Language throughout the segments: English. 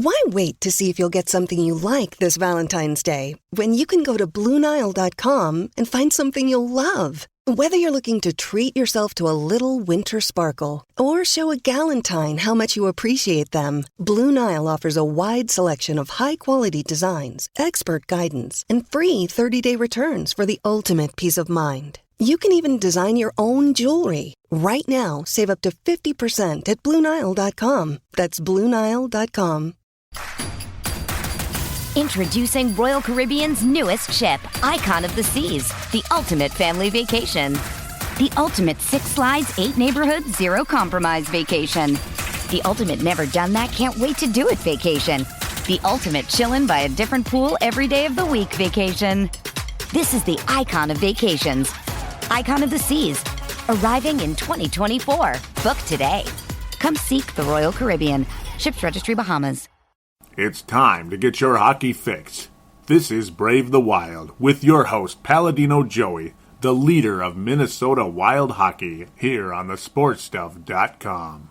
Why wait to see if you'll get something you like this Valentine's Day when you can go to BlueNile.com and find something you'll love? Whether you're looking to treat yourself to a little winter sparkle or show a galentine how much you appreciate them, Blue Nile offers a wide selection of high-quality designs, expert guidance, and free 30-day returns for the ultimate peace of mind. You can even design your own jewelry. Right now, save up to 50% at BlueNile.com. That's BlueNile.com. Introducing Royal Caribbean's newest ship, Icon of the Seas, the ultimate family vacation. The ultimate 6 slides, 8 neighborhoods, 0 compromise vacation. The ultimate never done that, can't wait to do it vacation. The ultimate chillin' by a different pool every day of the week vacation. This is the Icon of Vacations. Icon of the Seas, arriving in 2024. Book today. Come seek the Royal Caribbean. Ships Registry, Bahamas. It's time to get your hockey fix. This is Brave the Wild with your host, Paladino Joey, the leader of Minnesota Wild Hockey, here on thesportstuff.com.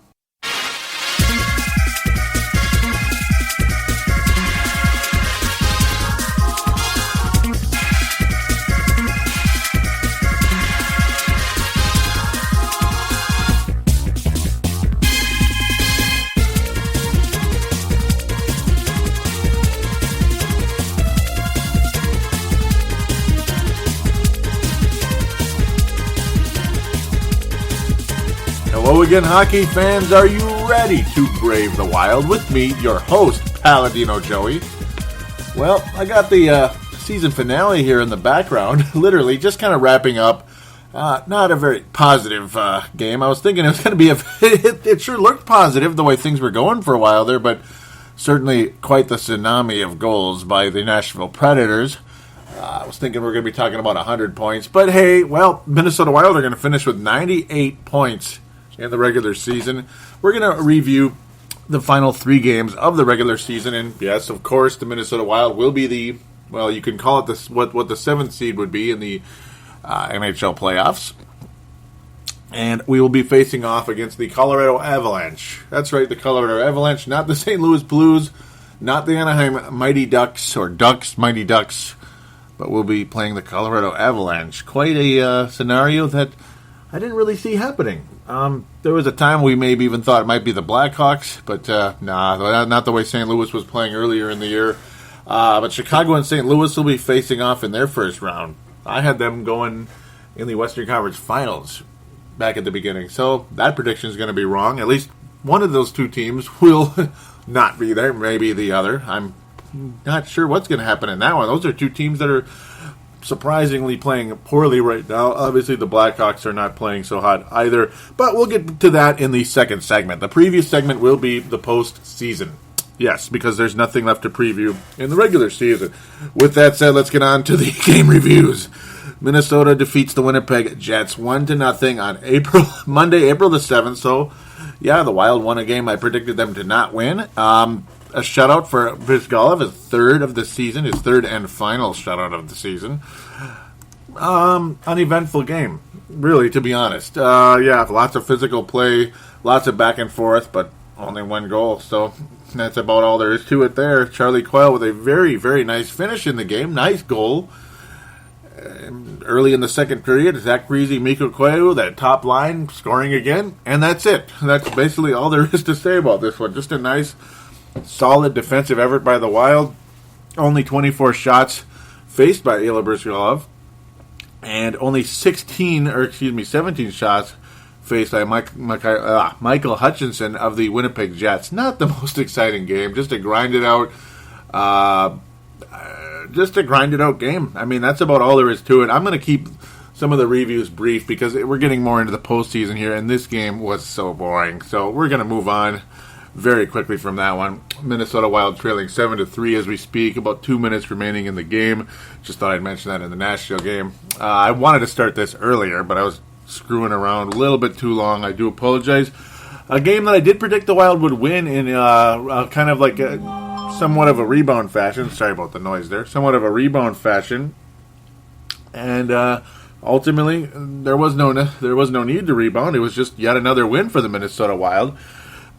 Hello again, hockey fans. Are you ready to brave the wild? With me, your host, Paladino Joey. Well, I got the season finale here in the background, literally just kind of wrapping up. Not a very positive game. I was thinking it was going to be it sure looked positive the way things were going for a while there, but certainly quite the tsunami of goals by the Nashville Predators. I was thinking we were going to be talking about 100 points, but hey, well, Minnesota Wild are going to finish with 98 points in the regular season. We're going to review the final 3 games of the regular season, and yes, of course, the Minnesota Wild will be the, well, you can call it this, what the 7th seed would be in the NHL playoffs. And we will be facing off against the Colorado Avalanche. That's right, the Colorado Avalanche, not the St. Louis Blues, not the Anaheim Mighty Ducks, or Mighty Ducks, but we'll be playing the Colorado Avalanche. Quite a scenario that I didn't really see happening. There was a time we maybe even thought it might be the Blackhawks, but not the way St. Louis was playing earlier in the year. But Chicago and St. Louis will be facing off in their first round. I had them going in the Western Conference Finals back at the beginning, so that prediction is going to be wrong. At least one of those two teams will not be there, maybe the other. I'm not sure what's going to happen in that one. Those are two teams that are surprisingly playing poorly right now. Obviously, the Blackhawks are not playing so hot either, but we'll get to that in the second segment. The previous segment will be the postseason. Yes, because there's nothing left to preview in the regular season. With that said, let's get on to the game reviews. Minnesota defeats the Winnipeg Jets 1-0 on Monday, April the 7th. So, yeah, the Wild won a game I predicted them to not win. A shutout for Vizgalov, his third of the season, his third and final shutout of the season. Uneventful game, really, to be honest. Yeah, lots of physical play, lots of back and forth, but only one goal. So that's about all there is to it there. Charlie Coyle with a very, very nice finish in the game. Nice goal. Early in the second period, Zach Parise, Mikko Koivu, that top line, scoring again. And that's it. That's basically all there is to say about this one. Just a nice, solid defensive effort by the Wild. Only 24 shots faced by Ilya Bryzgalov, and only 17 shots faced by Michael Hutchinson of the Winnipeg Jets. Not the most exciting game, just a grinded out game. I mean, that's about all there is to it. I'm going to keep some of the reviews brief because we're getting more into the postseason here, and this game was so boring. So we're going to move on very quickly from that one. Minnesota Wild trailing 7-3 as we speak. About 2 minutes remaining in the game. Just thought I'd mention that in the Nashville game. I wanted to start this earlier, but I was screwing around a little bit too long. I do apologize. A game that I did predict the Wild would win in kind of like somewhat of a rebound fashion. Sorry about the noise there. Somewhat of a rebound fashion. And ultimately, there was no need to rebound. It was just yet another win for the Minnesota Wild.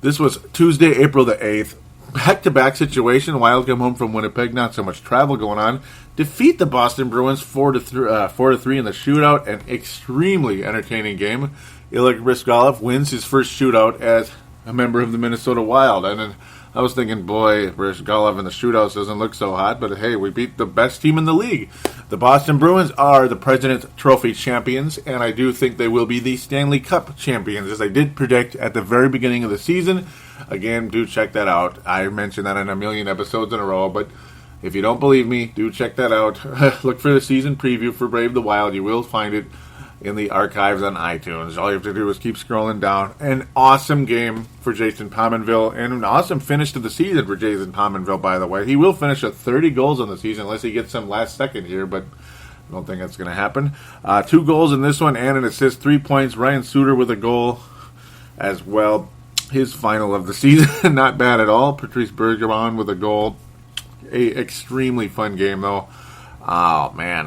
This was Tuesday, April the 8th. back-to-back situation. Wild come home from Winnipeg, not so much travel going on. Defeat the Boston Bruins 4-3 in the shootout. An extremely entertaining game. Ilya Bryzgalov wins his first shootout as a member of the Minnesota Wild. And then I was thinking, boy, Bryzgalov in the shootouts doesn't look so hot. But hey, we beat the best team in the league. The Boston Bruins are the President's Trophy champions, and I do think they will be the Stanley Cup champions, as I did predict at the very beginning of the season. Again, do check that out. I mentioned that in a million episodes in a row, but if you don't believe me, do check that out. Look for the season preview for Brave the Wild. You will find it in the archives on iTunes. All you have to do is keep scrolling down. An awesome game for Jason Pominville, and an awesome finish to the season for Jason Pominville, by the way. He will finish at 30 goals on the season, unless he gets some last second here, but I don't think that's going to happen. 2 goals in this one, and an assist, 3 points. Ryan Suter with a goal as well. His final of the season, not bad at all. Patrice Bergeron with a goal. A extremely fun game, though. Oh, man.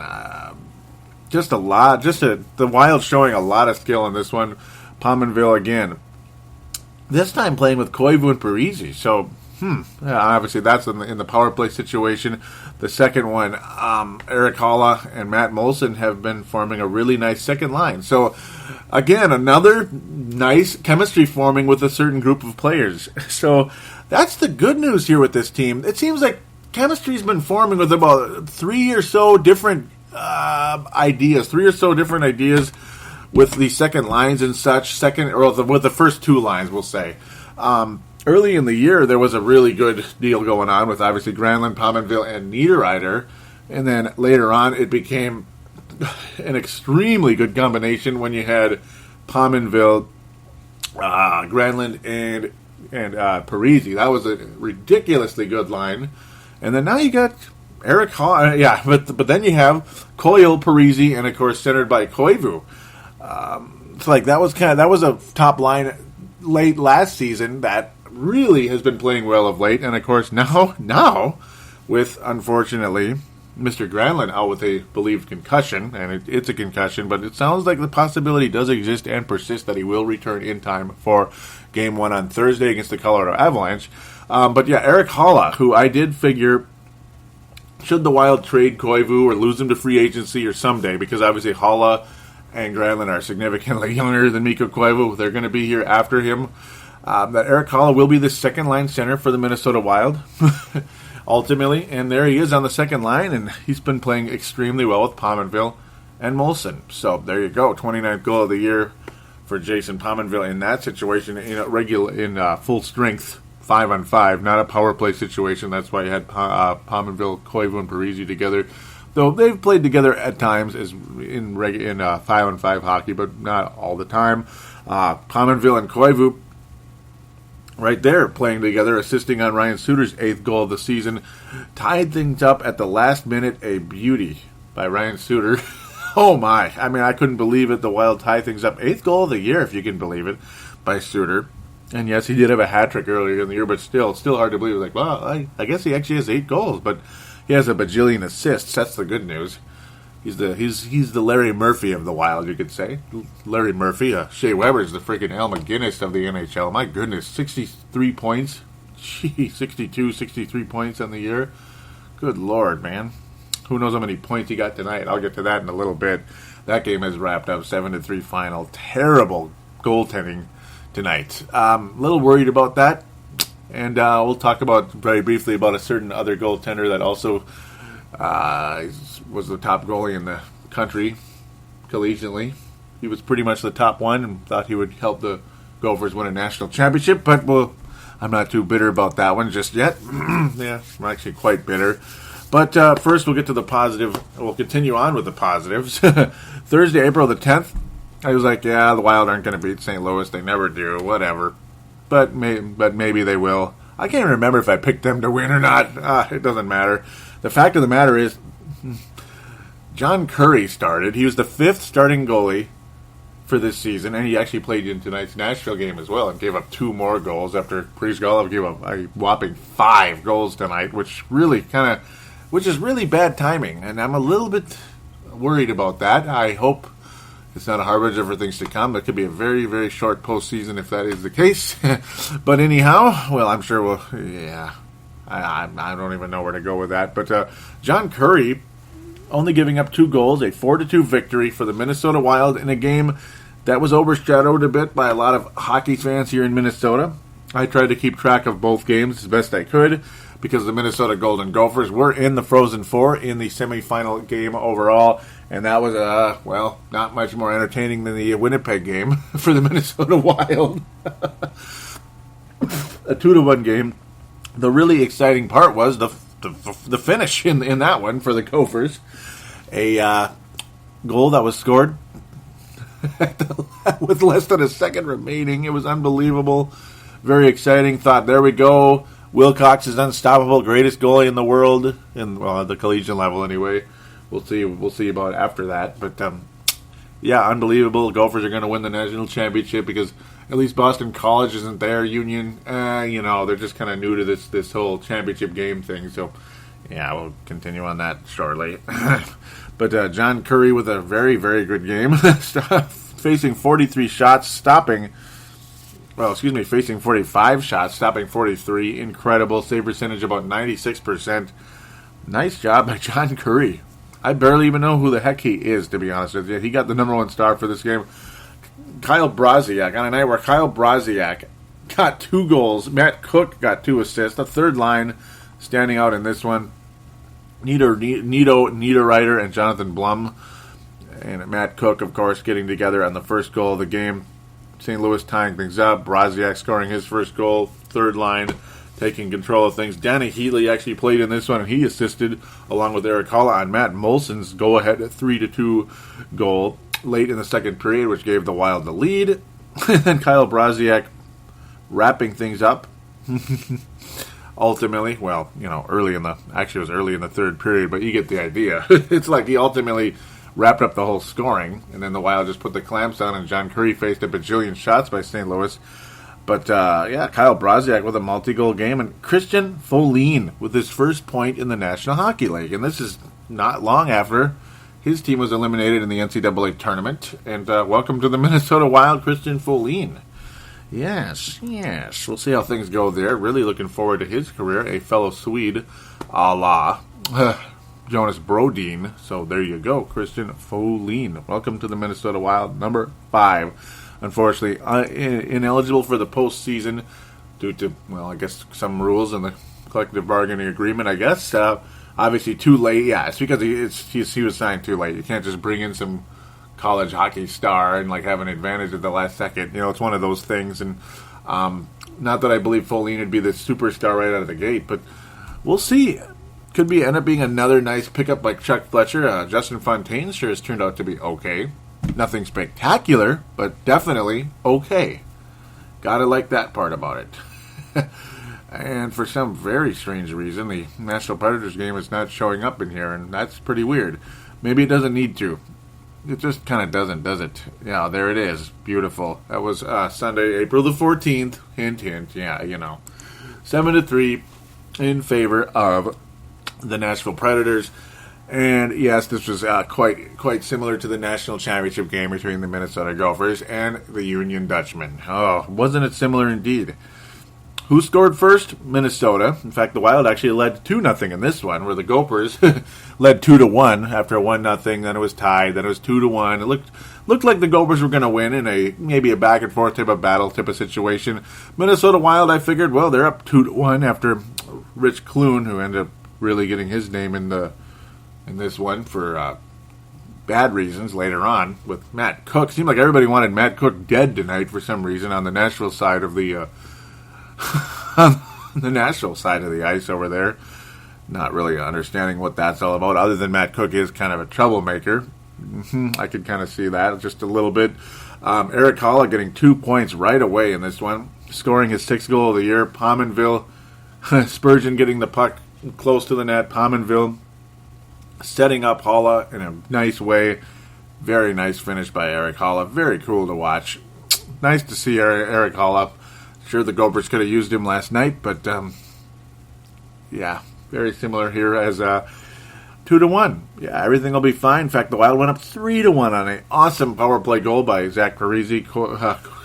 The Wild showing a lot of skill in this one. Pominville again. This time playing with Koivu and Parise. So, obviously that's in the power play situation. The second one, Eric Halla and Matt Molson have been forming a really nice second line. So, again, another nice chemistry forming with a certain group of players. So, that's the good news here with this team. It seems like chemistry's been forming with about 3 or so different ideas with the second lines and such. With the first 2 lines, we'll say. Early in the year, there was a really good deal going on with obviously Granlund, Pominville, and Niederreiter. And then later on, it became an extremely good combination when you had Pominville, Granlund, and Parise. That was a ridiculously good line. And then now you got Eric Hall, but then you have Coyle, Parise, and of course centered by Koivu. It's like that was a top line late last season that really has been playing well of late, and of course now with unfortunately Mr. Granlund out with a believed concussion, and it's a concussion, but it sounds like the possibility does exist and persist that he will return in time for Game 1 on Thursday against the Colorado Avalanche. But yeah, Eric Halla, who I did figure, should the Wild trade Koivu or lose him to free agency or someday, because obviously Halla and Granlund are significantly younger than Mikko Koivu. They're going to be here after him. That Eric Halla will be the second-line center for the Minnesota Wild, ultimately. And there he is on the second line, and he's been playing extremely well with Pominville and Molson. So there you go, 29th goal of the year for Jason Pominville in that situation, in full strength, 5-on-5, not a power play situation. That's why you had Pominville, Koivu, and Parise together. Though they've played together at times as in 5-on-5 hockey, but not all the time. Pominville and Koivu right there playing together, assisting on Ryan Suter's 8th goal of the season. Tied things up at the last minute. A beauty by Ryan Suter. Oh my. I mean, I couldn't believe it. The Wild tied things up. 8th goal of the year, if you can believe it, by Suter. And yes, he did have a hat trick earlier in the year, but still hard to believe. Like, well, I guess he actually has 8 goals, but he has a bajillion assists. That's the good news. He's the Larry Murphy of the Wild, you could say. Larry Murphy. Shea Weber's the freaking Al McGinnis of the NHL. My goodness, 63 points. Gee, 63 points on the year. Good Lord, man. Who knows how many points he got tonight? I'll get to that in a little bit. That game has wrapped up 7-3 final. Terrible goaltending tonight. A little worried about that. And we'll talk very briefly about a certain other goaltender that also was the top goalie in the country collegiately. He was pretty much the top one and thought he would help the Gophers win a national championship, but I'm not too bitter about that one just yet. Yeah, I'm actually quite bitter. But first we'll get to the positive. We'll continue on with the positives. Thursday, April the 10th, I was like, yeah, the Wild aren't going to beat St. Louis. They never do, whatever. But maybe they will. I can't remember if I picked them to win or not. It doesn't matter. The fact of the matter is, John Curry started. He was the 5th starting goalie for this season, and he actually played in tonight's Nashville game as well and gave up 2 more goals after Bryzgalov gave up a whopping 5 goals tonight, which is really bad timing, and I'm a little bit worried about that. I hope it's not a harbinger for things to come. It could be a very, very short postseason if that is the case. But anyhow, well, I'm sure I don't even know where to go with that. But John Curry only giving up 2 goals, a 4-2 victory for the Minnesota Wild in a game that was overshadowed a bit by a lot of hockey fans here in Minnesota. I tried to keep track of both games as best I could because the Minnesota Golden Gophers were in the Frozen Four in the semifinal game overall, and that was, not much more entertaining than the Winnipeg game for the Minnesota Wild. A 2-1 game. The really exciting part was the finish in that one for the Gophers. A goal that was scored with less than a second remaining. It was unbelievable. Very exciting. Thought, there we go. Wilcox is unstoppable, greatest goalie in the world, at the collegiate level anyway. We'll see about after that. But unbelievable. Gophers are going to win the national championship because at least Boston College isn't there. Union, they're just kind of new to this whole championship game thing. So we'll continue on that shortly. But John Curry with a very, very good game, facing 43 shots, facing 45 shots, stopping 43. Incredible. Save percentage about 96%. Nice job by John Curry. I barely even know who the heck he is, to be honest with you. He got the number 1 star for this game. Kyle Brodziak, on a night where Kyle Brodziak got 2 goals. Matt Cook got 2 assists. The third line standing out in this one. Nito Ryder and Jonathan Blum. And Matt Cook, of course, getting together on the first goal of the game. St. Louis tying things up. Brodziak scoring his first goal. Third line taking control of things. Danny Heatley actually played in this one, and he assisted along with Eric Holla on Matt Molson's go-ahead 3-2 goal late in the second period, which gave the Wild the lead. And then Kyle Brodziak wrapping things up. Ultimately, early in the third period, but you get the idea. It's like he ultimately wrapped up the whole scoring, and then the Wild just put the clamps on, and John Curry faced a bajillion shots by St. Louis. But, Kyle Brodziak with a multi-goal game, and Christian Folin with his first point in the National Hockey League. And this is not long after his team was eliminated in the NCAA tournament. And welcome to the Minnesota Wild, Christian Folin. Yes. We'll see how things go there. Really looking forward to his career. A fellow Swede, a la Jonas Brodin. So there you go, Christian Folin. Welcome to the Minnesota Wild, number 5. Unfortunately, ineligible for the postseason due to, I guess some rules in the collective bargaining agreement, I guess. Obviously too late. Yeah, it's because he was signed too late. You can't just bring in some college hockey star and have an advantage at the last second. It's one of those things. And not that I believe Folin would be the superstar right out of the gate, but we'll see. Could end up being another nice pickup like Chuck Fletcher. Justin Fontaine sure has turned out to be okay. Nothing spectacular, but definitely okay. Gotta like that part about it. And for some very strange reason, the Nashville Predators game is not showing up in here, and that's pretty weird. Maybe it doesn't need to. It just kind of doesn't, does it? Yeah, there it is. Beautiful. That was Sunday, April the 14th. Hint, hint. Yeah, 7-3 in favor of the Nashville Predators. And yes, this was quite similar to the national championship game between the Minnesota Gophers and the Union Dutchmen. Oh, wasn't it similar indeed? Who scored first? Minnesota. In fact, the Wild actually led 2-0 in this one, where the Gophers led 2-1 after 1-0. Then it was tied. Then it was 2-1. It looked like the Gophers were going to win in maybe a back and forth type of battle type of situation. Minnesota Wild, I figured, they're up 2-1 after Rich Clune, who ended up really getting his name in this one for bad reasons later on with Matt Cook. Seemed like everybody wanted Matt Cook dead tonight for some reason on the Nashville side of the on the Nashville side of the ice over there. Not really understanding what that's all about, other than Matt Cook is kind of a troublemaker. I could kind of see that just a little bit. Eric Holla getting 2 points right away in this one, scoring his 6th goal of the year. Pominville, Spurgeon getting the puck close to the net. Pominville setting up Holla in a nice way. Very nice finish by Eric Holla. Very cool to watch. Nice to see Eric Holla. Sure, the Gophers could have used him last night, but very similar here as 2-1. Yeah, everything will be fine. In fact, the Wild went up 3-1 on an awesome power play goal by Zach Parise,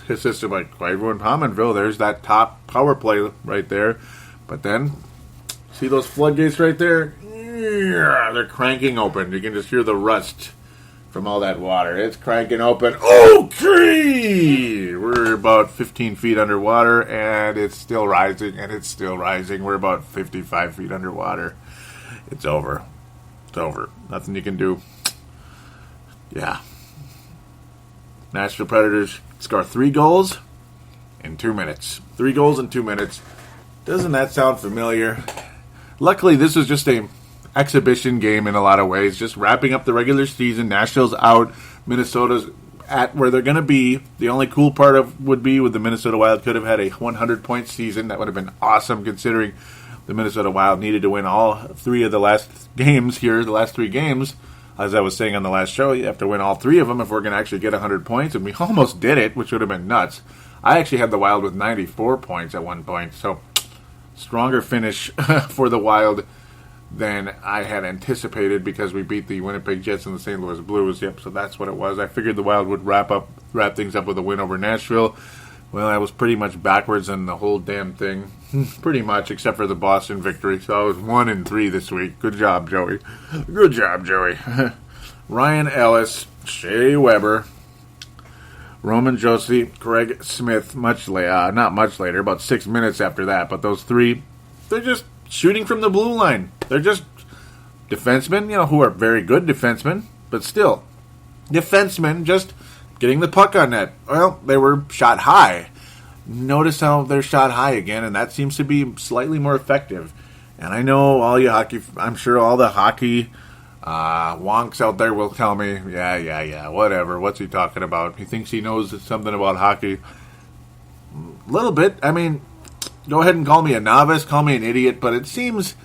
assisted by Quavo and Pominville. There's that top power play right there. But then, see those floodgates right there? Yeah, they're cranking open. You can just hear the rust from all that water. It's cranking open. Okay! We're about 15 feet underwater, and it's still rising, and it's still rising. We're about 55 feet underwater. It's over. It's over. Nothing you can do. Yeah. Nashville Predators score 3 goals in 2 minutes. 3 goals in 2 minutes. Doesn't that sound familiar? Luckily, this was just a exhibition game in a lot of ways. Just wrapping up the regular season. Nashville's out. Minnesota's at where they're going to be. The only cool part would be with the Minnesota Wild could have had a 100-point season. That would have been awesome considering the Minnesota Wild needed to win all 3 of the last games here, the last 3 games. As I was saying on the last show, you have to win all 3 of them if we're going to actually get 100 points, and we almost did it, which would have been nuts. I actually had the Wild with 94 points at one point, so stronger finish for the Wild than I had anticipated because we beat the Winnipeg Jets and the St. Louis Blues. Yep, so that's what it was. I figured the Wild would wrap things up with a win over Nashville. Well, I was pretty much backwards on the whole damn thing. Pretty much, except for the Boston victory. So I was 1-3 this week. Good job, Joey. Good job, Joey. Ryan Ellis, Shea Weber, Roman Josi, Craig Smith, not much later, about 6 minutes after that. But those 3, they're just shooting from the blue line. They're just defensemen, who are very good defensemen, but still, defensemen just getting the puck on net. Well, they were shot high. Notice how they're shot high again, and that seems to be slightly more effective. And I know I'm sure all the hockey wonks out there will tell me, yeah, whatever, what's he talking about? He thinks he knows something about hockey. A little bit. I mean, go ahead and call me a novice, call me an idiot, but it seems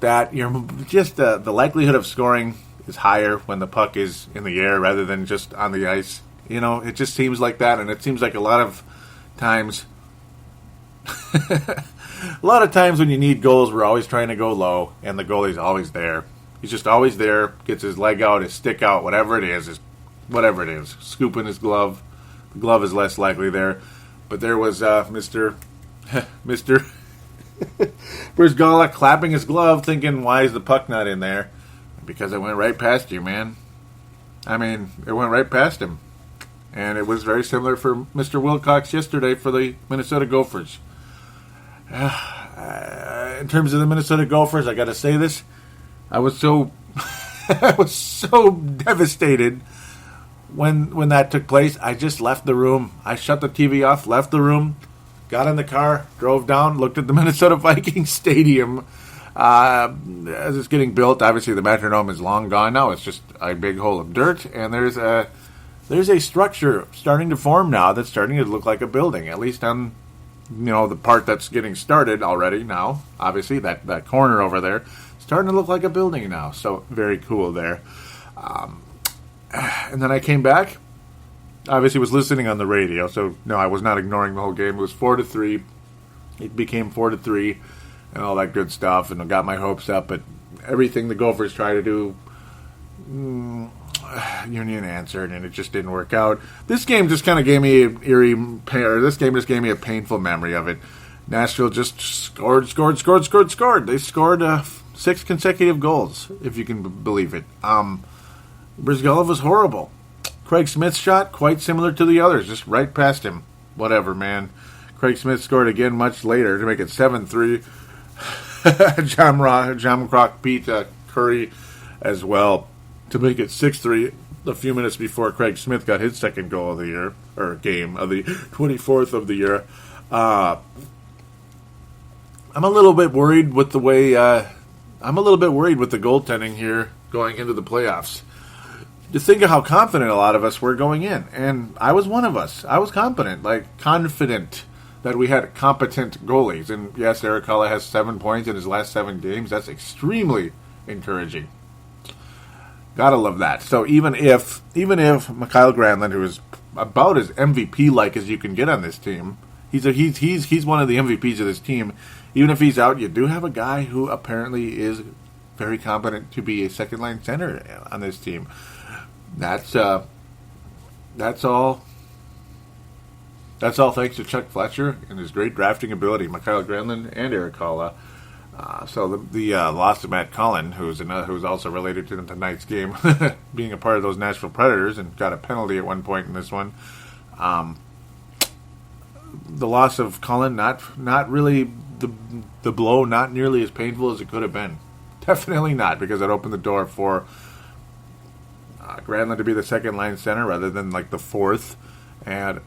that you're just the likelihood of scoring is higher when the puck is in the air rather than just on the ice. It just seems like that, and it seems like a lot of times when you need goals, we're always trying to go low, and the goalie's always there. He's just always there, gets his leg out, his stick out, whatever it is, scooping his glove. The glove is less likely there. But there was Mr. Brizgala clapping his glove, thinking, why is the puck not in there? Because it went right past you, man. I mean, it went right past him. And it was very similar for Mr. Wilcox yesterday for the Minnesota Gophers. In terms of the Minnesota Gophers, I got to say this. I was so devastated when that took place. I just left the room. I shut the TV off, left the room, got in the car, drove down, looked at the Minnesota Vikings stadium. As it's getting built, obviously the Metrodome is long gone now. It's just a big hole of dirt, and there's a structure starting to form now that's starting to look like a building, at least on the part that's getting started already now. Obviously, that corner over there starting to look like a building now. So very cool there. And then I came back. Obviously, was listening on the radio, so no, I was not ignoring the whole game. It was 4-3. It became 4-3. And all that good stuff, and I got my hopes up, but everything the Gophers try to do, Union answered, and it just didn't work out. This game just kind of gave me a painful memory of it. Nashville just scored. They scored 6 consecutive goals, if you can believe it. Brizgalov was horrible. Craig Smith's shot, quite similar to the others, just right past him. Whatever, man. Craig Smith scored again much later to make it 7-3. John Croc beat Curry as well to make it 6-3 a few minutes before Craig Smith got his second goal of the year, or game of the 24th of the year. I'm a little bit worried with the goaltending here going into the playoffs. To think of how confident a lot of us were going in, and I was one of us. I was confident that we had competent goalies. And yes, Eric Haula has 7 points in his last 7 games. That's extremely encouraging. Gotta love that. So even if Mikhail Granlund, who is about as MVP-like as you can get on this team, he's one of the MVPs of this team. Even if he's out, you do have a guy who apparently is very competent to be a second-line center on this team. That's all. That's all thanks to Chuck Fletcher and his great drafting ability, Mikael Granlund and Erik Haula. So the loss of Matt Cullen, who's also related to tonight's game, being a part of those Nashville Predators and got a penalty at one point in this one. The loss of Cullen, not really the blow, not nearly as painful as it could have been. Definitely not, because it opened the door for Granlund to be the second line center rather than like the fourth, and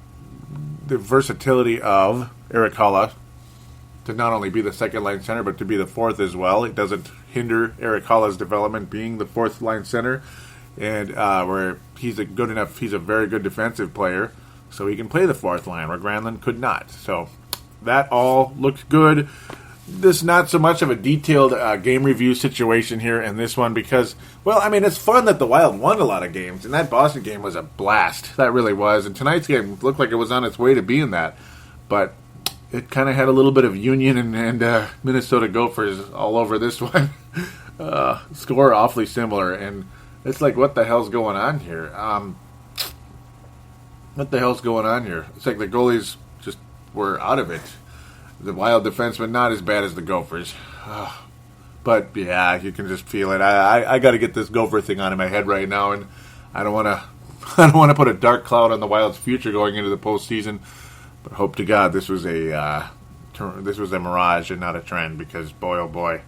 the versatility of Erik Haula to not only be the second line center but to be the fourth as well. It doesn't hinder Erik Haula's development being the fourth line center, and where he's a very good defensive player, so he can play the fourth line where Granlund could not. So that all looked good. This not so much of a detailed game review situation here in this one because, well, I mean, it's fun that the Wild won a lot of games, and that Boston game was a blast. That really was. And tonight's game looked like it was on its way to being that. But it kind of had a little bit of Union and Minnesota Gophers all over this one. Score awfully similar, and it's like, what the hell's going on here? What the hell's going on here? It's like the goalies just were out of it. The Wild defenseman, not as bad as the Gophers. But, yeah, you can just feel it. I got to get this Gopher thing out of my head right now, and I don't want to put a dark cloud on the Wild's future going into the postseason. But hope to God this was a mirage and not a trend, because, boy, oh boy,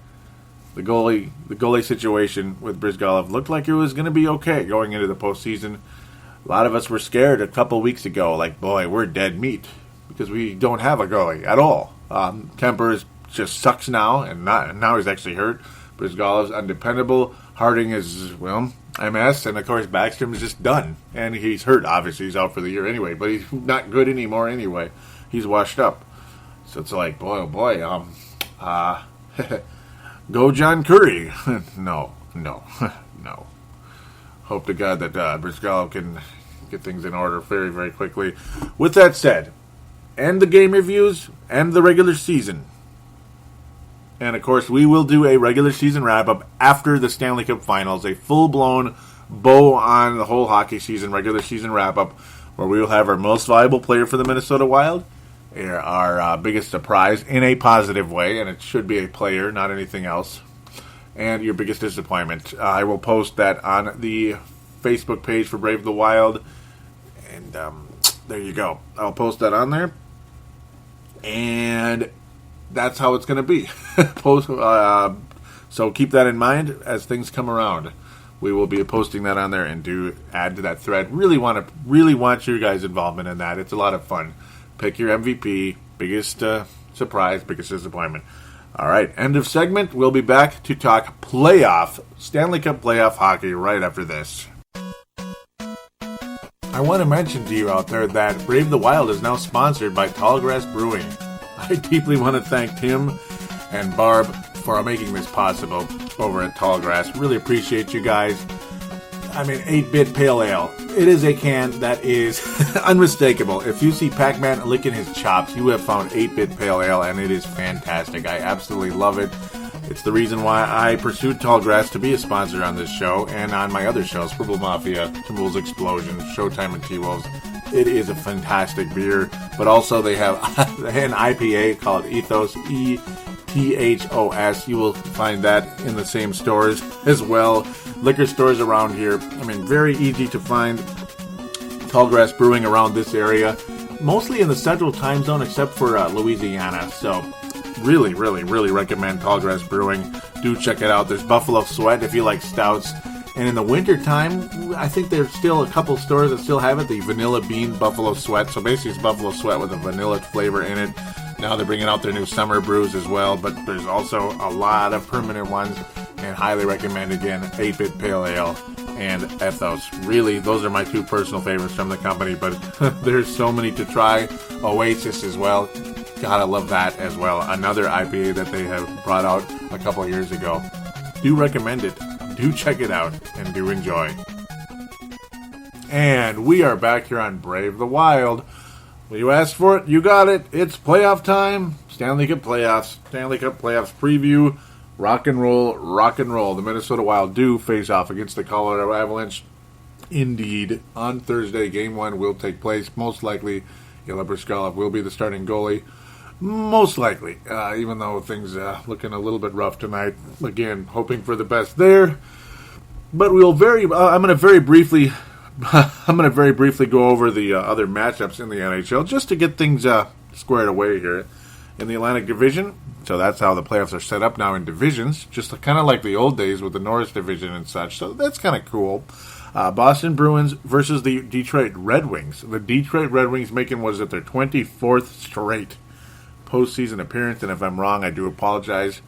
the goalie situation with Brizgalov looked like it was going to be okay going into the postseason. A lot of us were scared a couple weeks ago, like, boy, we're dead meat, because we don't have a goalie at all. Kemper just sucks now, and now he's actually hurt. Brizgalov's undependable. Harding is, well, MS, and of course Backstrom is just done. And he's hurt, obviously. He's out for the year anyway, but he's not good anymore anyway. He's washed up. So it's like, boy, oh boy, go John Curry. No. Hope to God that Brizgalov can get things in order very, very quickly. With that said, end the game reviews, end the regular season. And, of course, we will do a regular season wrap-up after the Stanley Cup Finals, a full-blown bow on the whole hockey season, regular season wrap-up, where we will have our most valuable player for the Minnesota Wild, our biggest surprise in a positive way, and it should be a player, not anything else, and your biggest disappointment. I will post that on the Facebook page for Brave the Wild, and there you go. I'll post that on there. And that's how it's going to be. So keep that in mind as things come around. We will be posting that on there and do add to that thread. Really want your guys' involvement in that. It's a lot of fun. Pick your MVP, biggest surprise, biggest disappointment. All right, end of segment. We'll be back to talk Stanley Cup playoff hockey right after this. I want to mention to you out there that Brave the Wild is now sponsored by Tallgrass Brewing. I deeply want to thank Tim and Barb for making this possible over at Tallgrass. Really appreciate you guys. I mean, 8-Bit Pale Ale. It is a can that is unmistakable. If you see Pac-Man licking his chops, you have found 8-Bit Pale Ale, and it is fantastic. I absolutely love it. It's the reason why I pursued Tallgrass to be a sponsor on this show and on my other shows, Purple Mafia, Timberwolves Explosion, Showtime, and T-Wolves. It is a fantastic beer, but also they have an IPA called Ethos, ETHOS. You will find that in the same stores as well. Liquor stores around here. I mean, very easy to find Tallgrass Brewing around this area, mostly in the central time zone except for Louisiana. So really recommend Tallgrass Brewing. Do check it out. There's Buffalo Sweat if you like stouts. And in the wintertime, I think there's still a couple stores that still have it, the Vanilla Bean Buffalo Sweat. So basically it's Buffalo Sweat with a vanilla flavor in it. Now they're bringing out their new summer brews as well, but there's also a lot of permanent ones, and highly recommend, again, 8-Bit Pale Ale and Ethos. Really, those are my two personal favorites from the company, but there's so many to try. Oasis as well. Gotta love that as well. Another IPA that they have brought out a couple years ago. Do recommend it. Do check it out and do enjoy. And we are back here on Brave the Wild. Well, you asked for it, you got it. It's playoff time. Stanley Cup playoffs preview. Rock and roll, rock and roll. The Minnesota Wild do face off against the Colorado Avalanche. Indeed, on Thursday, Game 1 will take place. Most likely, Ilya Bryzgalov will be the starting goalie. Most likely, even though things looking a little bit rough tonight. Again, hoping for the best there. But I'm going to very briefly go over the other matchups in the NHL just to get things squared away here in the Atlantic Division. So that's how the playoffs are set up now in divisions, just kind of like the old days with the Norris Division and such. So that's kind of cool. Boston Bruins versus the Detroit Red Wings. The Detroit Red Wings making their 24th straight postseason appearance, and if I'm wrong, I do apologize.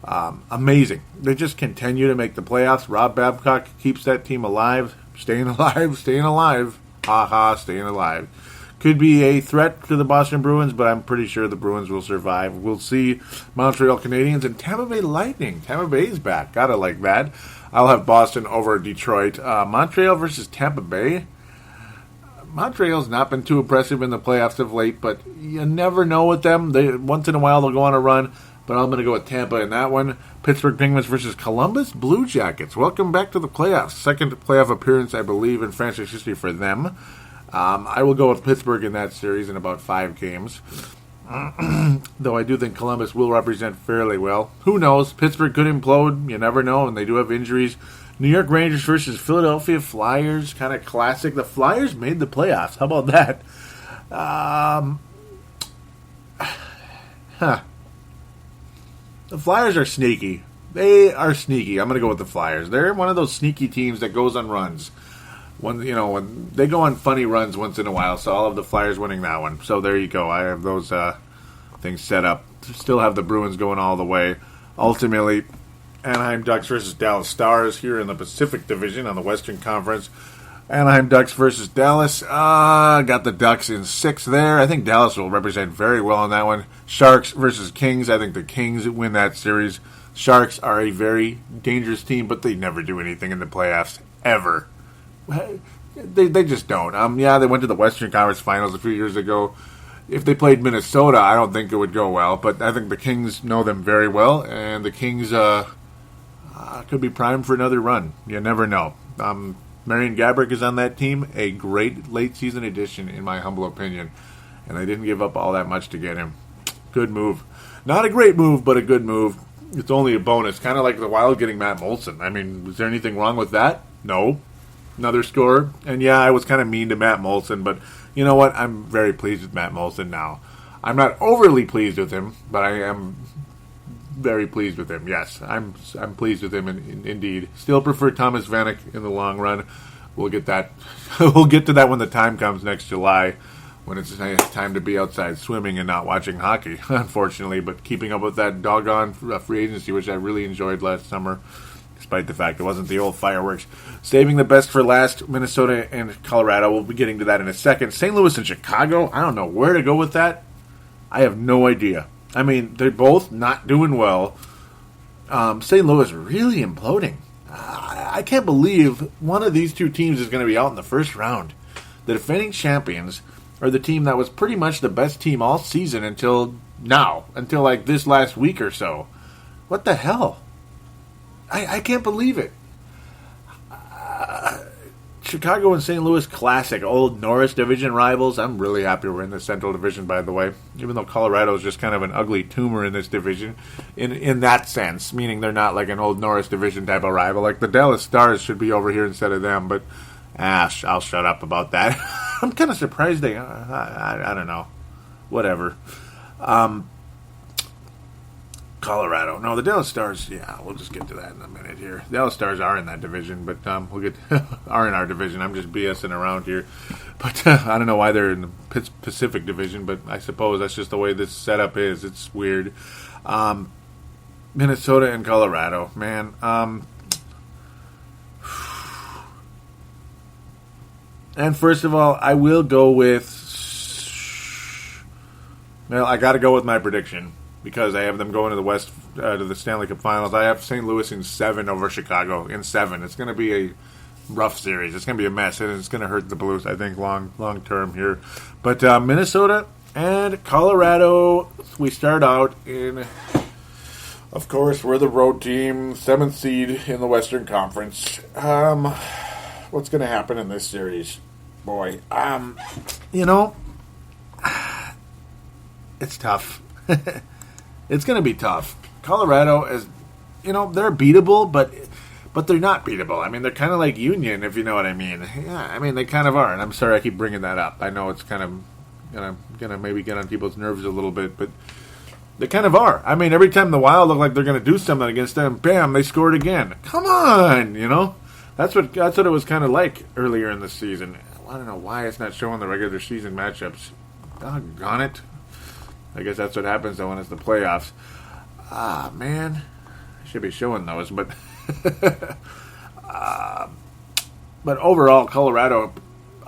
Amazing. They just continue to make the playoffs. Rob Babcock keeps that team alive. Staying alive. Ha ha, staying alive. Could be a threat to the Boston Bruins, but I'm pretty sure the Bruins will survive. We'll see Montreal Canadiens and Tampa Bay Lightning. Tampa Bay's back. Gotta like that. I'll have Boston over Detroit. Montreal versus Tampa Bay. Montreal's not been too impressive in the playoffs of late, but you never know with them. Once in a while they'll go on a run, but I'm going to go with Tampa in that one. Pittsburgh Penguins versus Columbus Blue Jackets. Welcome back to the playoffs. Second playoff appearance, I believe, in franchise history for them. I will go with Pittsburgh in that series in about 5 games. Though I do think Columbus will represent fairly well. Who knows? Pittsburgh could implode. You never know, and they do have injuries. New York Rangers versus Philadelphia Flyers. Kind of classic. The Flyers made the playoffs. How about that? The Flyers are sneaky. They are sneaky. I'm going to go with the Flyers. They're one of those sneaky teams that goes on runs. When they go on funny runs once in a while, so I'll have the Flyers winning that one. So there you go. I have those things set up. Still have the Bruins going all the way. Ultimately, Anaheim Ducks versus Dallas Stars here in the Pacific Division on the Western Conference. Anaheim Ducks versus Dallas. Got the Ducks in 6 there. I think Dallas will represent very well in that one. Sharks versus Kings. I think the Kings win that series. Sharks are a very dangerous team, but they never do anything in the playoffs, ever. They just don't. Yeah, they went to the Western Conference Finals a few years ago. If they played Minnesota, I don't think it would go well, but I think the Kings know them very well, and the Kings could be primed for another run. You never know. Marian Gaborik is on that team, a great late-season addition, in my humble opinion, and they didn't give up all that much to get him. Good move. Not a great move, but a good move. It's only a bonus, kind of like the Wild getting Matt Moulson. I mean, was there anything wrong with that? No. Another scorer. And yeah, I was kind of mean to Matt Moulson, but you know what? I'm very pleased with Matt Moulson now. I'm not overly pleased with him, but I am very pleased with him. Yes, I'm pleased with him indeed. Still prefer Thomas Vanek in the long run. We'll get that. We'll get to that when the time comes next July, when it's time to be outside swimming and not watching hockey, unfortunately. But keeping up with that doggone free agency, which I really enjoyed last summer, despite the fact it wasn't the old fireworks. Saving the best for last, Minnesota and Colorado. We'll be getting to that in a second. St. Louis and Chicago, I don't know where to go with that. I have no idea. I mean, they're both not doing well. St. Louis really imploding. I can't believe one of these two teams is going to be out in the first round. The defending champions are the team that was pretty much the best team all season until now, until like this last week or so. What the hell? I can't believe it. Chicago and St. Louis, classic old Norris Division rivals. I'm really happy we're in the Central Division, by the way. Even though Colorado is just kind of an ugly tumor in this division, in that sense, meaning they're not like an old Norris Division type of rival. Like the Dallas Stars should be over here instead of them, but I'll shut up about that. I'm kind of surprised they. I don't know. Whatever. Colorado. No, the Dallas Stars, yeah, we'll just get to that in a minute here. The Dallas Stars are in that division, but we'll get are in our division. I'm just BSing around here. But I don't know why they're in the Pacific Division, but I suppose that's just the way this setup is. It's weird. Minnesota and Colorado, man. And first of all, I will go with... Well, I got to go with my prediction, because I have them going to the West, to the Stanley Cup Finals. I have St. Louis in 7 over Chicago in 7. It's going to be a rough series. It's going to be a mess, and it's going to hurt the Blues, I think, long term here. But Minnesota and Colorado, we start out in Of course, we're the road team, 7th seed in the Western Conference. What's going to happen in this series? Boy, it's tough. It's going to be tough. Colorado is, they're beatable, but they're not beatable. I mean, they're kind of like Union, if you know what I mean. Yeah, I mean, they kind of are, and I'm sorry I keep bringing that up. I know it's kind of gonna maybe get on people's nerves a little bit, but they kind of are. I mean, every time the Wild look like they're going to do something against them, bam, they scored again. Come on, That's what it was kind of like earlier in the season. I don't know why it's not showing the regular season matchups. Doggone it. I guess that's what happens, though, when it's the playoffs. Man. I should be showing those, but... but overall, Colorado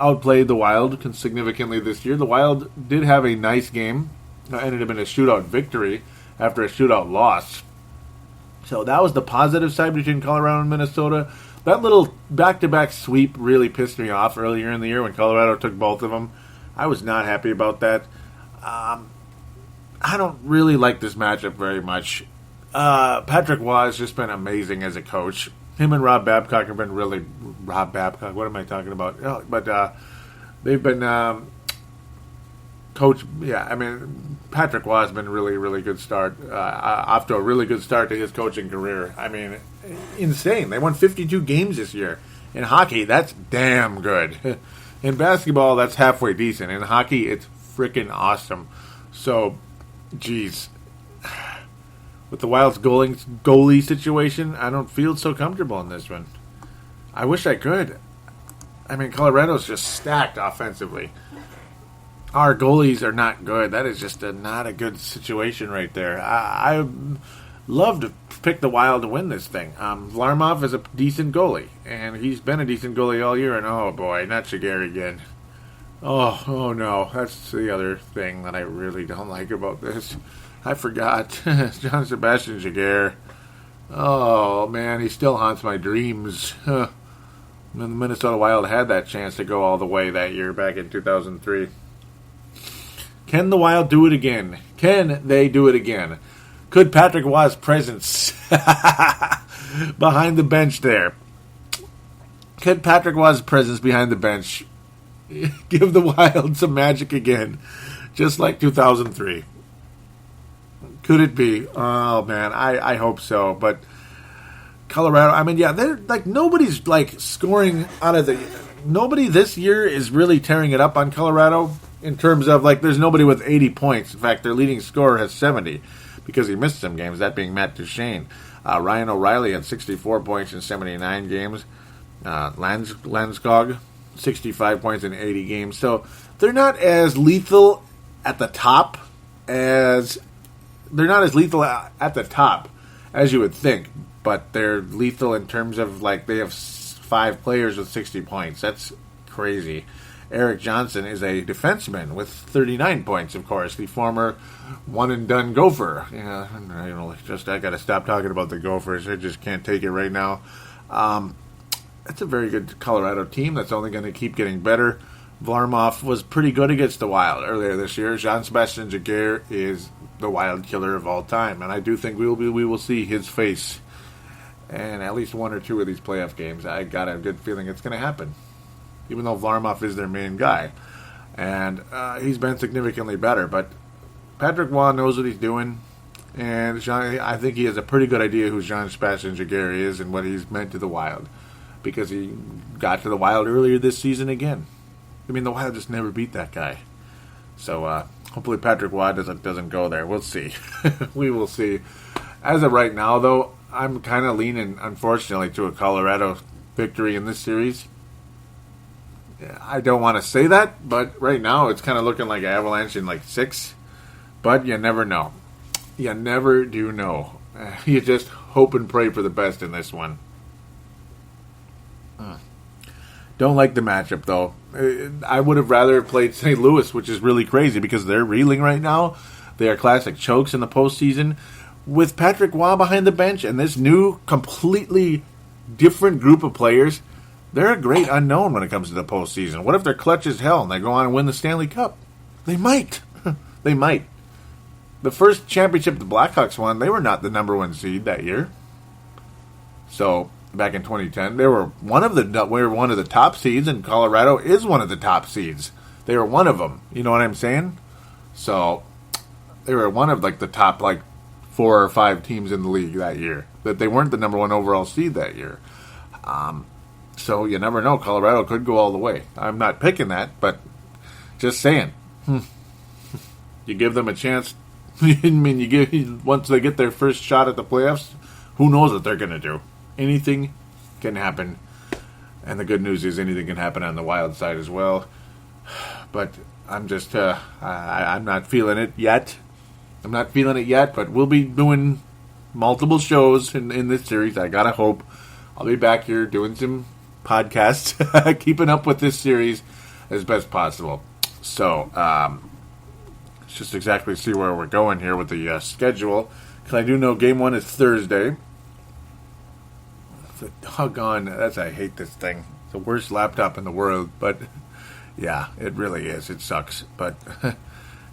outplayed the Wild significantly this year. The Wild did have a nice game. Ended up in a shootout victory after a shootout loss. So that was the positive side between Colorado and Minnesota. That little back-to-back sweep really pissed me off earlier in the year when Colorado took both of them. I was not happy about that. I don't really like this matchup very much. Patrick Waugh has just been amazing as a coach. Him and Rob Babcock have been really... Rob Babcock, what am I talking about? They've been... Coach, Patrick Waugh has been really, really good start. Off to a really good start to his coaching career. I mean, insane. They won 52 games this year. In hockey, that's damn good. In basketball, that's halfway decent. In hockey, it's freaking awesome. So, geez. With the Wild's goalie situation, I don't feel so comfortable in this one. I wish I could. I mean, Colorado's just stacked offensively. Our goalies are not good. That is just not a good situation right there. I love to pick the Wild to win this thing. Varlamov is a decent goalie, and he's been a decent goalie all year, and oh boy, not Shiger again. Oh no, that's the other thing that I really don't like about this. I forgot. John Sebastian Shiger. Oh man, he still haunts my dreams. When the Minnesota Wild had that chance to go all the way that year back in 2003. Can the Wild do it again? Can they do it again? Could Patrick Waugh's presence behind the bench there, could Patrick Waugh's presence behind the bench give the Wild some magic again, just like 2003? Could it be? Oh, man, I hope so. But Colorado, I mean, yeah, they're like, nobody's like scoring out of the... Nobody this year is really tearing it up on Colorado. In terms of, like, there's nobody with 80 points. In fact, their leading scorer has 70 because he missed some games, that being Matt Duchene. Ryan O'Reilly had 64 points in 79 games. Landskog, 65 points in 80 games. So they're not as lethal at the top as... They're not as lethal at the top as you would think, but they're lethal in terms of, like, they have 5 players with 60 points. That's crazy. Eric Johnson is a defenseman with 39 points, of course, the former one-and-done Gopher. Yeah, I got to stop talking about the Gophers. I just can't take it right now. That's a very good Colorado team that's only going to keep getting better. Varlamov was pretty good against the Wild earlier this year. Jean-Sebastien Giguère is the Wild killer of all time, and I do think we will see his face in at least one or two of these playoff games. I got a good feeling it's going to happen, even though Varlamov is their main guy. And he's been significantly better. But Patrick Waugh knows what he's doing. And I think he has a pretty good idea who Jean-Sebastien Giguère is and what he's meant to the Wild. Because he got to the Wild earlier this season again. I mean, the Wild just never beat that guy. So hopefully Patrick Waugh doesn't go there. We'll see. We will see. As of right now, though, I'm kind of leaning, unfortunately, to a Colorado victory in this series. I don't want to say that, but right now it's kind of looking like Avalanche in like 6. But you never know. You never do know. You just hope and pray for the best in this one. Don't like the matchup, though. I would have rather played St. Louis, which is really crazy because they're reeling right now. They are classic chokes in the postseason. With Patrick Waugh behind the bench and this new, completely different group of players, they're a great unknown when it comes to the postseason. What if they're clutch as hell and they go on and win the Stanley Cup? They might. They might. the first championship the Blackhawks won, they were not the number one seed that year. So back in 2010, we were one of the top seeds, and Colorado is one of the top seeds. They were one of them. You know what I'm saying? So they were one of like the top 4 or 5 teams in the league that year. But they weren't the number one overall seed that year. So you never know. Colorado could go all the way. I'm not picking that, but just saying. You give them a chance. I mean, once they get their first shot at the playoffs, who knows what they're going to do? Anything can happen. And the good news is anything can happen on the Wild side as well. But I'm just, I'm not feeling it yet. But we'll be doing multiple shows in this series. I gotta hope. I'll be back here doing some podcasts, keeping up with this series as best possible. So, let's just exactly see where we're going here with the schedule. Because I do know Game 1 is Thursday. I hate this thing. It's the worst laptop in the world, but yeah, it really is. It sucks, but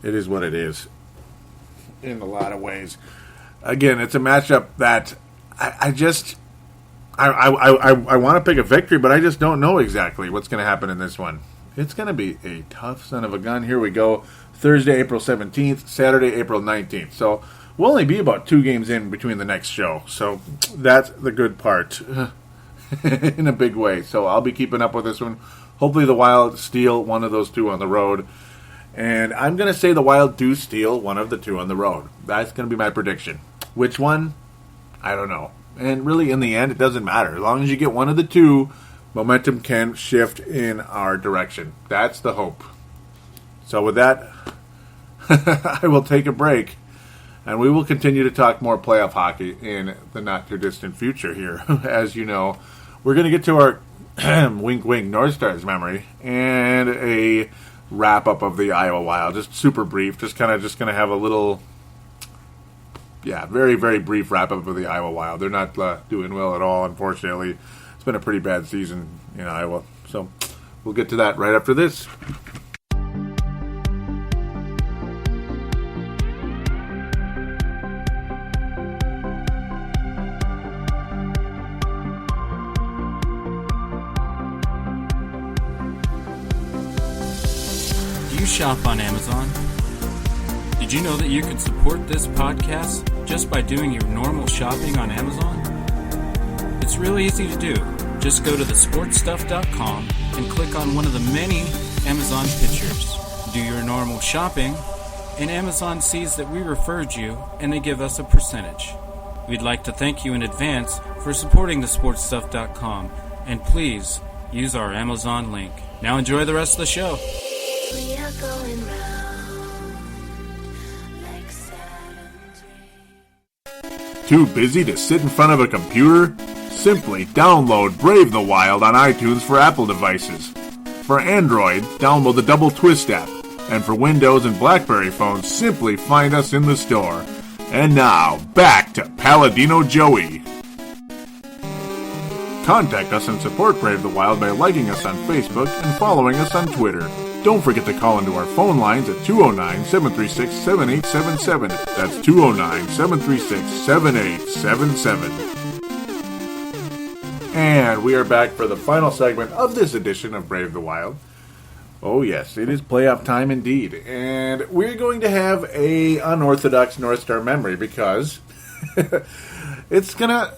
it is what it is in a lot of ways. Again, it's a matchup that I want to pick a victory, but I just don't know exactly what's going to happen in this one. It's going to be a tough son of a gun. Here we go. Thursday, April 17th, Saturday, April 19th. So we'll only be about 2 games in between the next show. So that's the good part in a big way. So I'll be keeping up with this one. Hopefully the Wild steal one of those 2 on the road. And I'm going to say the Wild do steal one of the 2 on the road. That's going to be my prediction. Which one? I don't know. And really, in the end, it doesn't matter. As long as you get one of the 2, momentum can shift in our direction. That's the hope. So with that, I will take a break. And we will continue to talk more playoff hockey in the not-too-distant future here. As you know, we're going to get to our wink, wink, North Stars memory and a wrap-up of the Iowa Wild. Just super brief. Just going to have a little, very, very brief wrap-up of the Iowa Wild. They're not doing well at all, unfortunately. It's been a pretty bad season in Iowa. So we'll get to that right after this. Shop on Amazon. Did you know that you can support this podcast just by doing your normal shopping on Amazon? It's really easy to do. Just go to thesportstuff.com and click on one of the many Amazon pictures. Do your normal shopping, and Amazon sees that we referred you, and they give us a percentage. We'd like to thank you in advance for supporting thesportstuff.com, and please use our Amazon link. Now enjoy the rest of the show. We are going round like Saturn. Too busy to sit in front of a computer? Simply download Brave the Wild on iTunes for Apple devices. For Android, download the Double Twist app. And for Windows and BlackBerry phones, simply find us in the store. And now, back to Paladino Joey. Contact us and support Brave the Wild by liking us on Facebook and following us on Twitter. Don't forget to call into our phone lines at 209-736-7877. That's 209-736-7877. And we are back for the final segment of this edition of Brave the Wild. Oh yes, it is playoff time indeed. And we're going to have a unorthodox North Star memory because it's gonna...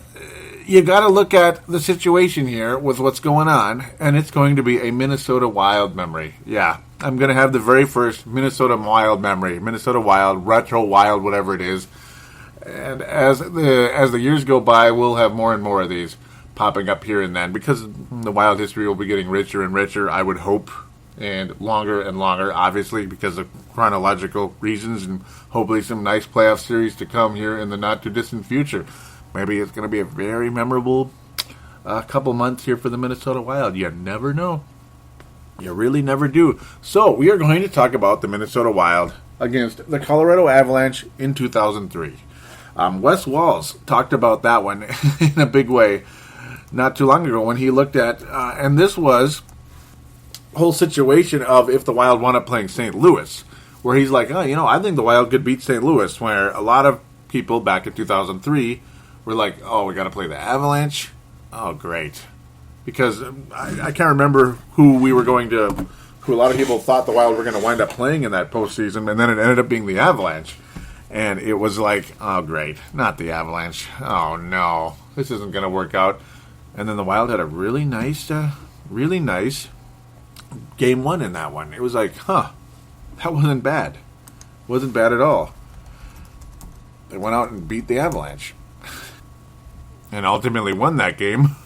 You got to look at the situation here with what's going on, and it's going to be a Minnesota Wild memory. Yeah, I'm going to have the very first Minnesota Wild memory, Minnesota Wild, retro Wild, whatever it is. And as the years go by, we'll have more and more of these popping up here and then because the Wild history will be getting richer and richer, I would hope, and longer, obviously, because of chronological reasons, and hopefully some nice playoff series to come here in the not-too-distant future. Maybe it's going to be a very memorable couple months here for the Minnesota Wild. You never know. You really never do. So, we are going to talk about the Minnesota Wild against the Colorado Avalanche in 2003. Wes Walz talked about that one in a big way not too long ago when he looked at, and this was whole situation of if the Wild wound up playing St. Louis, where he's like, oh, I think the Wild could beat St. Louis, where a lot of people back in 2003 were like, oh, we got to play the Avalanche? Oh, great. Because I can't remember who a lot of people thought the Wild were going to wind up playing in that postseason, and then it ended up being the Avalanche. And it was like, oh, great, not the Avalanche. Oh, no, this isn't going to work out. And then the Wild had a really nice game one in that one. It was like, that wasn't bad. Wasn't bad at all. They went out and beat the Avalanche. And ultimately won that game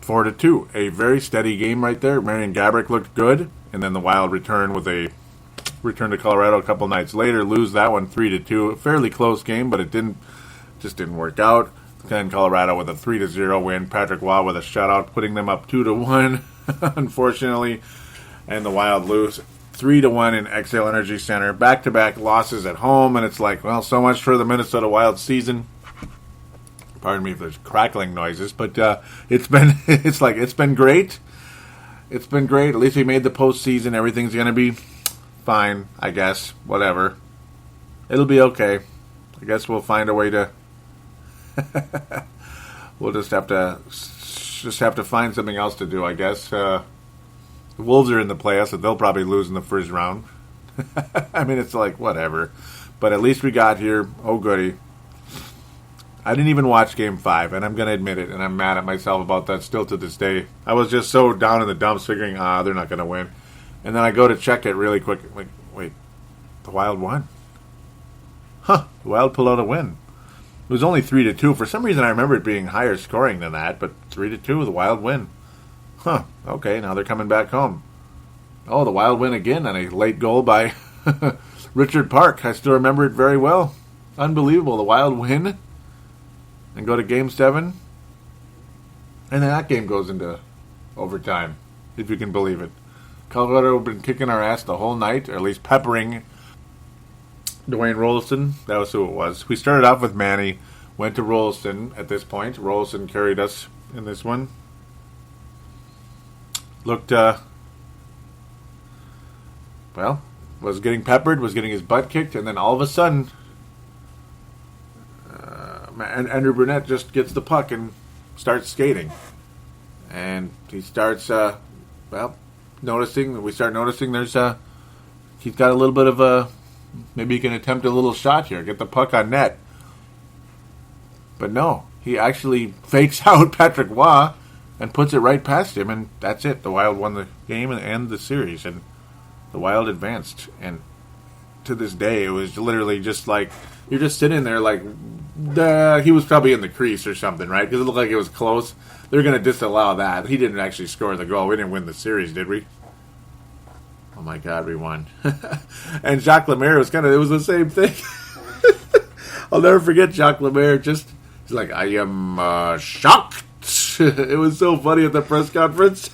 4-2. A very steady game right there. Marian Gaborik looked good. And then the Wild returned to Colorado a couple nights later, lose that one 3-2. A fairly close game, but it just didn't work out. Then Colorado with a 3-0 win. Patrick Waugh with a shutout, putting them up 2-1, unfortunately. And the Wild lose 3-1 in Xcel Energy Center. Back-to-back losses at home, and it's like, well, so much for the Minnesota Wild season. Pardon me if there's crackling noises, but it's been great. It's been great. At least we made the postseason. Everything's going to be fine, I guess. Whatever. It'll be okay. I guess we'll find a way to... we'll just have to find something else to do, I guess. The Wolves are in the playoffs, so they'll probably lose in the first round. I mean, it's like, whatever. But at least we got here. Oh, goody. I didn't even watch Game 5, and I'm going to admit it, and I'm mad at myself about that still to this day. I was just so down in the dumps figuring, they're not going to win. And then I go to check it really quick. Like, wait, the Wild won? The Wild pulled out a win. It was only 3-2. For some reason, I remember it being higher scoring than that, but 3-2, the Wild win. Okay, now they're coming back home. Oh, the Wild win again on a late goal by Richard Park. I still remember it very well. Unbelievable. The Wild win and go to Game 7. And then that game goes into overtime, if you can believe it. Colorado have been kicking our ass the whole night, or at least peppering Dwayne Rolston. That was who it was. We started off with Manny, went to Rolston at this point. Rolston carried us in this one. Looked, was getting peppered, was getting his butt kicked, and then all of a sudden, Andrew Brunette just gets the puck and starts skating. And he starts, noticing there's he's got a little bit of a, maybe he can attempt a little shot here, get the puck on net. But no, he actually fakes out Patrick Waugh and puts it right past him, and that's it. The Wild won the game and the series, and the Wild advanced. And to this day, it was literally just like, you're just sitting there like, he was probably in the crease or something, right? Because it looked like it was close. They're going to disallow that. He didn't actually score the goal. We didn't win the series, did we? Oh my God, we won. And Jacques Lemaire it was the same thing. I'll never forget Jacques Lemaire. He's like, I am shocked. It was so funny at the press conference.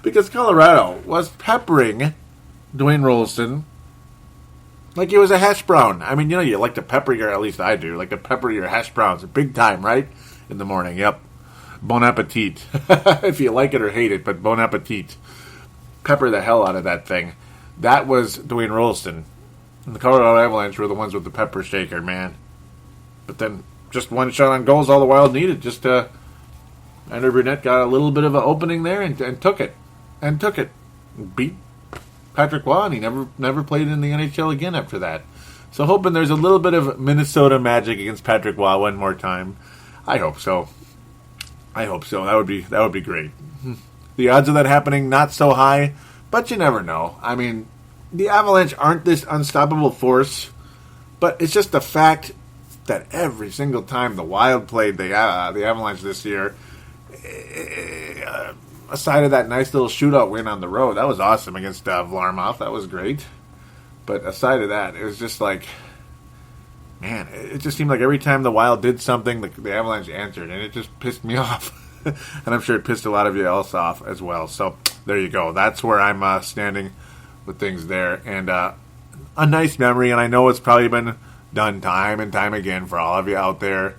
Because Colorado was peppering Dwayne Rolston like he was a hash brown. I mean, you like to pepper at least I do, like to pepper your hash browns. Big time, right? In the morning, yep. Bon appetit. If you like it or hate it, but bon appetit. Pepper the hell out of that thing. That was Dwayne Rolston. And the Colorado Avalanche were the ones with the pepper shaker, man. But then, just one shot on goal is all the Wild needed. Just, Andrew Brunette got a little bit of an opening there and took it. And took it. Beat Patrick Waugh, and he never played in the NHL again after that. So hoping there's a little bit of Minnesota magic against Patrick Waugh one more time. I hope so. That would be great. The odds of that happening, not so high, but you never know. I mean, the Avalanche aren't this unstoppable force, but it's just the fact that every single time the Wild played the Avalanche this year, aside of that nice little shootout win on the road, that was awesome against Varlamov. That was great. But aside of that, it was just like, man, it just seemed like every time the Wild did something, the Avalanche answered, and it just pissed me off. And I'm sure it pissed a lot of you else off as well. So there you go. That's where I'm standing with things there. And a nice memory, and I know it's probably been done time and time again for all of you out there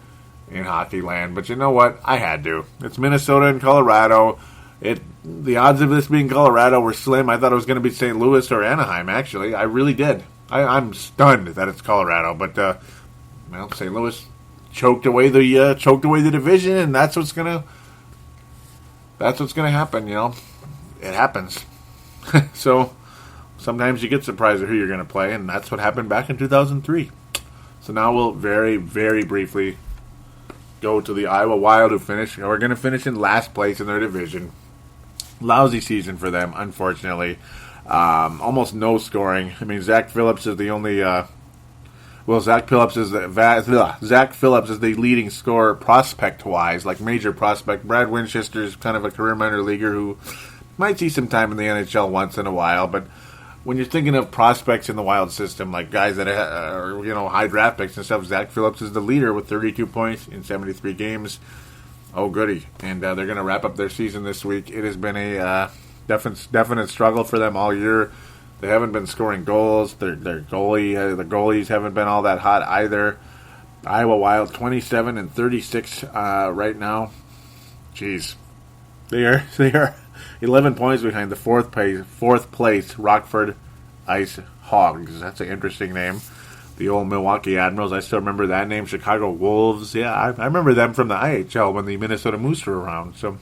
in hockey land. But you know what? I had to. It's Minnesota and Colorado. The odds of this being Colorado were slim. I thought it was going to be St. Louis or Anaheim, actually. I really did. I'm stunned that it's Colorado, but St. Louis choked away the division, and that's what's gonna happen. It happens. So sometimes you get surprised at who you're going to play, and that's what happened back in 2003. So now we'll very, very briefly go to the Iowa Wild, who are going to finish in last place in their division. Lousy season for them, unfortunately. Almost no scoring. I mean, Zach Phillips is the only. Zach Phillips is the leading scorer prospect-wise, like major prospect. Brad Winchester is kind of a career minor leaguer who might see some time in the NHL once in a while, but when you're thinking of prospects in the Wild system, like guys that are high draft picks and stuff, Zach Phillips is the leader with 32 points in 73 games. Oh, goody. And they're going to wrap up their season this week. It has been a definite struggle for them all year. They haven't been scoring goals. The goalies haven't been all that hot either. Iowa Wild 27-36 right now. Jeez, they are 11 points behind the fourth place Rockford Ice Hogs. That's an interesting name. The old Milwaukee Admirals. I still remember that name. Chicago Wolves. Yeah, I remember them from the IHL when the Minnesota Moose were around. So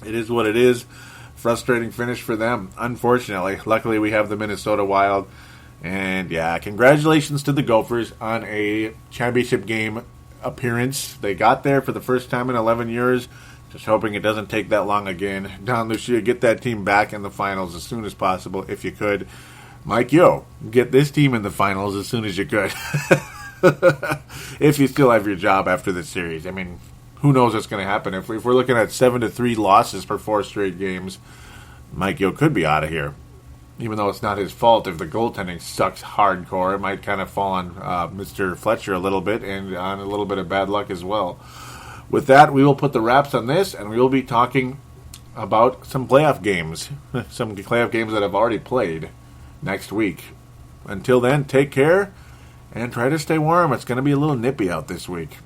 it is what it is. Frustrating finish for them, unfortunately. Luckily, we have the Minnesota Wild. And, yeah, congratulations to the Gophers on a championship game appearance. They got there for the first time in 11 years. Just hoping it doesn't take that long again. Don Lucia, get that team back in the finals as soon as possible, if you could. Mike Yo, get this team in the finals as soon as you could. If you still have your job after this series. I mean, who knows what's going to happen. If we're looking at 7-3 losses for 4 straight games, Mike Yo could be out of here. Even though it's not his fault if the goaltending sucks hardcore. It might kind of fall on Mr. Fletcher a little bit and on a little bit of bad luck as well. With that, we will put the wraps on this, and we will be talking about some playoff games. Some playoff games that I've already played next week. Until then, take care and try to stay warm. It's going to be a little nippy out this week.